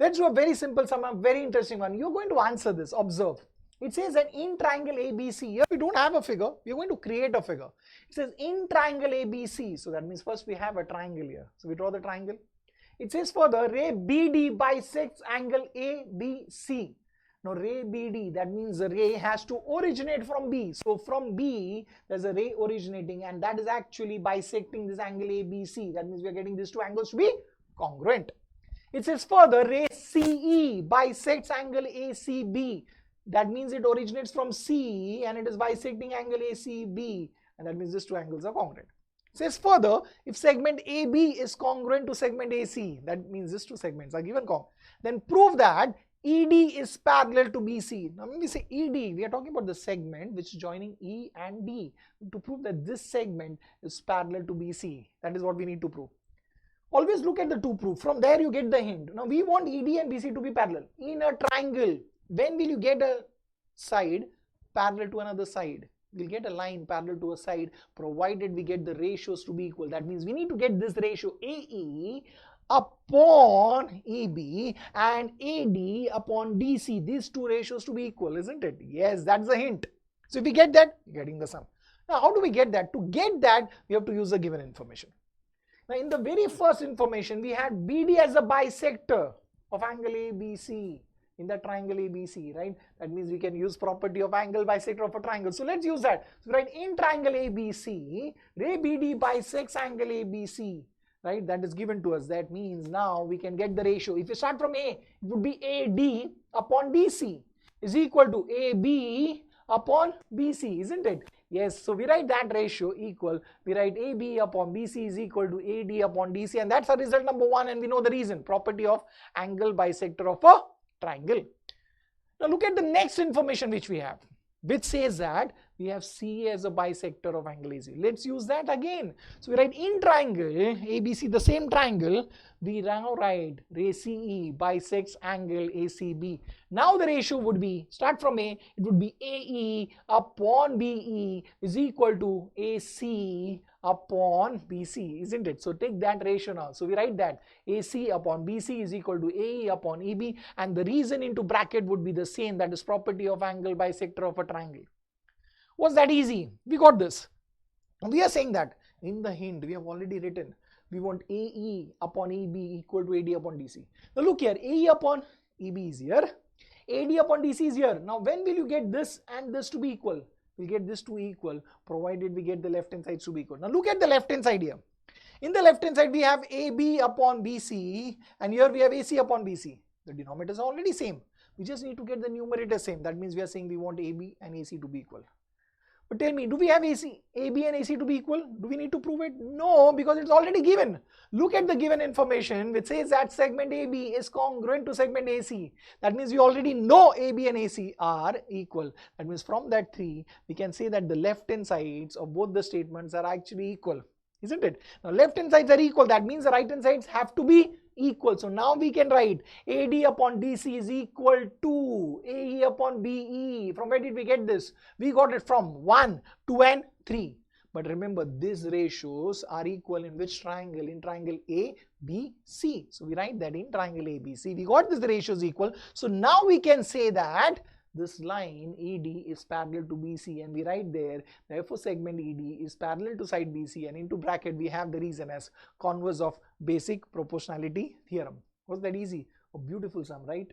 Let's do a very simple sum, a very interesting one. You're going to answer this. Observe. It says that in triangle ABC, here we don't have a figure, we're going to create a figure. It says in triangle ABC, so that means first we have a triangle here. So we draw the triangle. It says further, ray BD bisects angle ABC. Now ray BD, that means the ray has to originate from B. So from B, there's a ray originating and that is actually bisecting this angle ABC. That means we are getting these two angles to be congruent. It says further, ray CE bisects angle ACB. That means it originates from C and it is bisecting angle ACB, and that means these two angles are congruent. It says further, if segment AB is congruent to segment AC, that means these two segments are given congruent, then prove that ED is parallel to BC. Now when we say ED, we are talking about the segment which is joining E and D. To prove that this segment is parallel to BC, that is what we need to prove. Always look at the two proof. From there you get the hint. Now we want ED and BC to be parallel. In a triangle, when will you get a side parallel to another side? We'll get a line parallel to a side provided we get the ratios to be equal. That means we need to get this ratio AE upon EB and AD upon DC. These two ratios to be equal, isn't it? Yes, that's the hint. So if we get that, you're getting the sum. Now how do we get that? To get that, we have to use the given information. Now in the very first information, we had BD as a bisector of angle ABC. In the triangle ABC, right? That means we can use property of angle bisector of a triangle. So let's use that. So right, in triangle ABC, ray BD bisects angle ABC, right? That is given to us. That means now we can get the ratio. If you start from A, it would be AD upon DC is equal to AB upon BC, isn't it? Yes, so we write that ratio equal, we write AB upon BC is equal to AD upon DC, and that's our result number 1, and we know the reason, property of angle bisector of a triangle. Now look at the next information which we have, which says that we have CA as a bisector of angle AC. Let's use that again. So we write in triangle ABC, the same triangle, we now write ray CE bisects angle ACB. Now the ratio would be, start from A, it would be AE upon BE is equal to AC upon BC, isn't it? So take that ratio now. So we write that AC upon BC is equal to AE upon EB, and the reason into bracket would be the same, that is property of angle bisector of a triangle. Was that easy? We got this. We are saying that in the hint we have already written we want AE upon EB equal to AD upon DC. Now look here, AE upon EB is here, AD upon DC is here. Now when will you get this and this to be equal? We'll get this to equal provided we get the left hand sides to be equal. Now look at the left hand side here. In the left hand side we have AB upon BC and here we have AC upon BC. The denominators are already same. We just need to get the numerator same. That means we are saying we want AB and AC to be equal. But tell me, do we have AB and AC to be equal? Do we need to prove it? No, because it's already given. Look at the given information which says that segment AB is congruent to segment AC. That means we already know AB and AC are equal. That means from that 3, we can say that the left hand sides of both the statements are actually equal, isn't it? Now left hand sides are equal. That means the right hand sides have to be equal. So now we can write AD upon DC is equal to AE upon BE. From where did we get this? We got it from 1, 2 and 3. But remember, these ratios are equal in which triangle? In triangle ABC. So we write that in triangle ABC. We got these ratios equal. So now we can say that this line ED is parallel to BC, and we write there therefore segment ED is parallel to side BC, and into bracket we have the reason as converse of basic proportionality theorem. Was that easy? A beautiful sum, right?